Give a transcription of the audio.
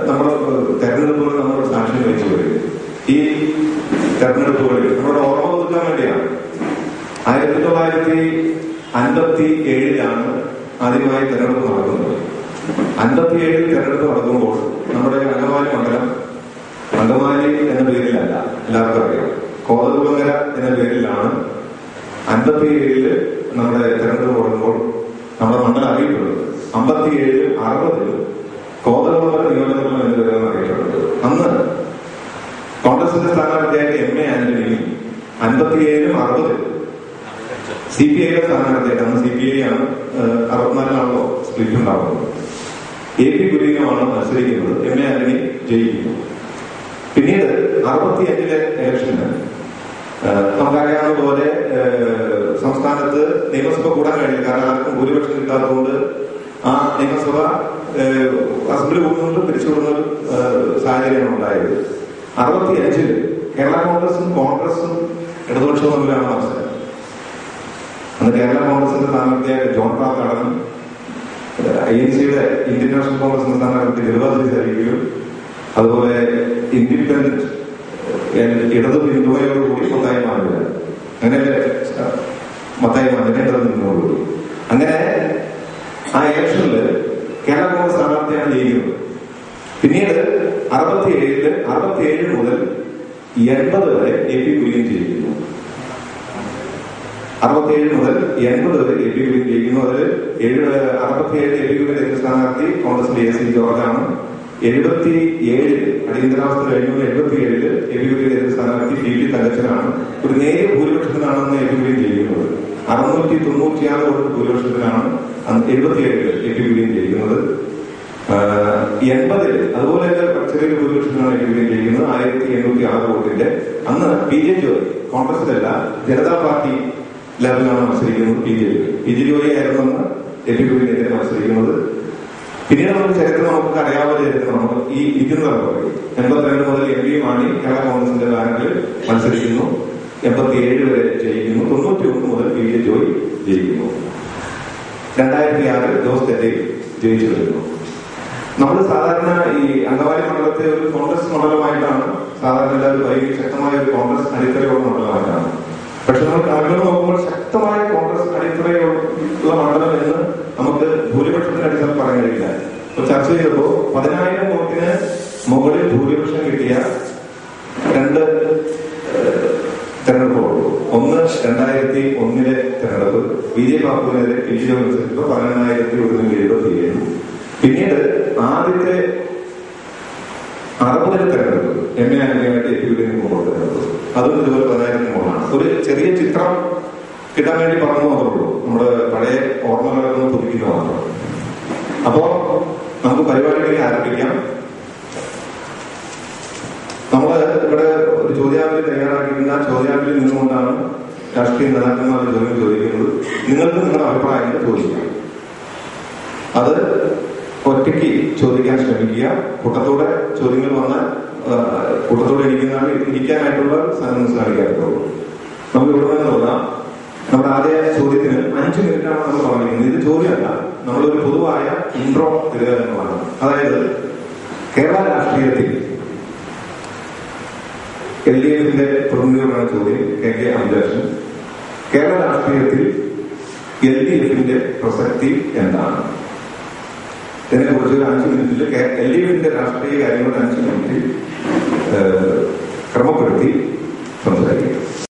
നമ്മൾ തെരഞ്ഞെടുപ്പുകൾ നമ്മൾ സാക്ഷ്യം വഹിച്ചു വരും. ഈ തെരഞ്ഞെടുപ്പുകളിൽ നമ്മുടെ ഓർമ്മ പുതുക്കാൻ വേണ്ടിയാണ് 1957 ആദ്യമായി തെരഞ്ഞെടുപ്പ് നടക്കുന്നത്. 57 തെരഞ്ഞെടുപ്പ് നടക്കുമ്പോൾ നമ്മുടെ അങ്കമാലി മണ്ഡലം അങ്കമാലി എന്ന പേരിലല്ല, എല്ലാവർക്കും അറിയാം, കോതകുളങ്ങര എന്ന പേരിലാണ് 57 നമ്മുടെ തെരഞ്ഞെടുപ്പ് തുടങ്ങുമ്പോൾ നമ്മുടെ മണ്ഡലം അറിയപ്പെടുന്നത്. 57-60 കോതകുളങ്ങര നിയോജകമണ്ഡലം എന്ന് പേരാണ് അറിയപ്പെടുന്നത്. അന്ന് കോൺഗ്രസിന്റെ സ്ഥാനാർത്ഥിയായിട്ട് MA ആന്റണിയും 57-60 CPIയുടെ സ്ഥാനാർത്ഥിയായിട്ട്, അന്ന് CPI ആണ്, 64 സ്പ്ലിറ്റ് ഉണ്ടാകുന്നത്. AP കുര്യനുമാണ് മത്സരിക്കുന്നത്. MA ആന്റണി ജയിക്കുന്നു. പിന്നീട് 65 ഇലക്ഷന് നമുക്കറിയാവുന്ന പോലെ സംസ്ഥാനത്ത് നിയമസഭ കൂടാൻ കഴിയില്ല. കാരണം ആർക്കും ഭൂരിപക്ഷം കിട്ടാത്തതുകൊണ്ട് ആ നിയമസഭ അസംബ്ലി കൂടുന്നതുകൊണ്ട് പിരിച്ചുവിടുന്ന സാഹചര്യമാണ് ഉണ്ടായത്. 65 കേരള കോൺഗ്രസും ഇടതുപക്ഷവും തമ്മിലാണ് മത്സരം. അന്ന് കേരള കോൺഗ്രസിന്റെ സ്ഥാനാർത്ഥിയായ ജോൺ പ്രാത്താടനും INCയുടെ ഇന്ത്യൻ നാഷണൽ കോൺഗ്രസിന്റെ സ്ഥാനാർത്ഥി ഗിരിവാസ് സരിക്കും, അതുപോലെ ഇൻഡിപെൻഡന്റ് ഇടതു പിന്തുണയോടുകൂടി മത്തായി മാനുവൽ, അങ്ങനെ മത്തായി മാനുവൽ ഇടതു പിന്തുണയോടുകൂടി. അങ്ങനെ ആ ഇലക്ഷനിൽ കേരള കോൺഗ്രസ് സ്ഥാനാർത്ഥിയാണ് ജയിക്കുന്നത്. പിന്നീട് 67 മുതൽ 80 വരെ AP കുര്യൻ ജയിക്കുന്നു. 67 മുതൽ 80 വരെ AP കുര്യൻ ജയിക്കുന്നു. അതിൽ 67 AP കുര്യൻ എതിർ സ്ഥാനാർത്ഥി കോൺഗ്രസിന്റെ AC ജോർജാണ്. 77 അടിയന്തരാവസ്ഥ കഴിഞ്ഞു 77 AP കുര്യൻ എതിർ സ്ഥാനാർത്ഥി PP തങ്കച്ചനാണ്. ഒരു നേരിയ ഭൂരിപക്ഷത്തിനാണെന്ന് AP കുര്യൻ ജയിക്കുന്നത്. 696 വോട്ട് ഭൂരിപക്ഷത്തിനാണ് 77 AP കുര്യൻ ജയിക്കുന്നത്. 80 അതുപോലെ ചെറിയൊരു ഭൂരിപക്ഷത്തിനാണ് AP കുര്യൻ ജയിക്കുന്നത്. 1806 വോട്ടിന്റെ. അന്ന് PJ ജോയ് കോൺഗ്രസിലല്ല ജനതാ പാർട്ടി ലെവലിലാണ് മത്സരിക്കുന്നത്. PJ ജോയ് ആയിരുന്നു അന്ന് AP കുര്യനെതിരെ മത്സരിക്കുന്നത്. പിന്നീട് നമുക്ക് ചരിത്രം നമുക്ക് അറിയാവുന്ന ചരിത്രം നമുക്ക് ഈ ഇരിക്കുന്നതാണ് പറയും. 82 മുതൽ MV മാണി കേരള കോൺഗ്രസിന്റെ ബാനറിൽ മത്സരിക്കുന്നു. 87 വരെ ജയിക്കുന്നു. 91 മുതൽ PJ ജോയ് ജയിക്കുന്നു. 2006 ജോസ് തെറ്റി ജയിച്ചു വരുന്നു. നമ്മൾ സാധാരണ ഈ അങ്കമാലി മണ്ഡലത്തെ ഒരു കോൺഗ്രസ് മണ്ഡലമായിട്ടാണ് സാധാരണ എല്ലാവരും ശക്തമായ ഒരു കോൺഗ്രസ് അടിത്തറയുള്ള മണ്ഡലമായിട്ടാണ്. പക്ഷെ നമ്മൾ കണക്കുകൾ നോക്കുമ്പോൾ ശക്തമായ കോൺഗ്രസ് അടിത്തറയുള്ള മണ്ഡലം എന്ന് നമുക്ക് ഭൂരിപക്ഷത്തിന്റെ അടിസ്ഥാനം പറയാൻ കഴിയില്ല. ഇപ്പൊ ചർച്ച ചെയ്തപ്പോൾ 10,000 വോട്ടിന് മുകളിൽ ഭൂരിപക്ഷം കിട്ടിയ 2 തെരഞ്ഞെടുപ്പുള്ളൂ. ഒന്ന് 2001 തെരഞ്ഞെടുപ്പ് BJ ബാബുവിനെതിരെ PJ മത്സരിച്ചപ്പോൾ 18,177. പിന്നീട് ആദ്യത്തെ 60 തെരഞ്ഞെടുപ്പ് MA ആന്റണിയായിട്ട് AP കുര്യന് മുമ്പ് തെരഞ്ഞെടുപ്പ്, അതും ഇതുപോലെ 10,000 മുകളിലാണ്. ഒരു ചെറിയ ചിത്രം കിട്ടാൻ വേണ്ടി പറഞ്ഞു മാത്രമേ ഉള്ളൂ. നമ്മുടെ പഴയ ഓർമ്മകളൊക്കെ പുതുക്കുന്ന മാത്രം. അപ്പോ നമുക്ക് പരിപാടികളിൽ ആരംഭിക്കാം. നമ്മള് ഇവിടെ ഒരു ചോദ്യാവലി തയ്യാറാക്കിയിരുന്ന ചോദ്യാവലിയിൽ നിന്നുകൊണ്ടാണ് രാഷ്ട്രീയ നേതാക്കന്മാരുടെ ചോദ്യം ചോദിക്കുന്നത്. നിങ്ങൾക്ക് നിങ്ങളുടെ അഭിപ്രായങ്ങൾ ചോദിക്കാം. അത് ഒറ്റയ്ക്ക് ചോദിക്കാൻ ശ്രമിക്കുക. കൂട്ടത്തോടെ ചോദ്യങ്ങൾ വന്നാൽ കൂട്ടത്തോടെ ഇരിക്കാനായിട്ടുള്ള സാധനം കാണിക്കാറുള്ളൂ. നമുക്ക് ഇവിടെ തന്നെ നോക്കാം. നമ്മുടെ ആദ്യ ചോദ്യത്തിന് 5 മിനിറ്റാണ് നമ്മൾ പറഞ്ഞിരിക്കുന്നത്. ഇത് ചോദ്യമല്ല, നമ്മളൊരു പൊതുവായ ഇൻട്രോ തരിക എന്നതാണ്. അതായത് കേരള രാഷ്ട്രീയത്തിൽ LDFന്റെ പ്രതിനിധിയോടാണ് ചോദ്യം. KK അംജാഷൻ, കേരള രാഷ്ട്രീയത്തിൽ LDFന്റെ പ്രസക്തി എന്താണ്? ഇതിനെക്കുറിച്ച് ഒരു 5 മിനിറ്റിൽ LDFന്റെ രാഷ്ട്രീയ കാര്യങ്ങൾ 5 മിനിറ്റിൽ ക്രമപ്പെടുത്തി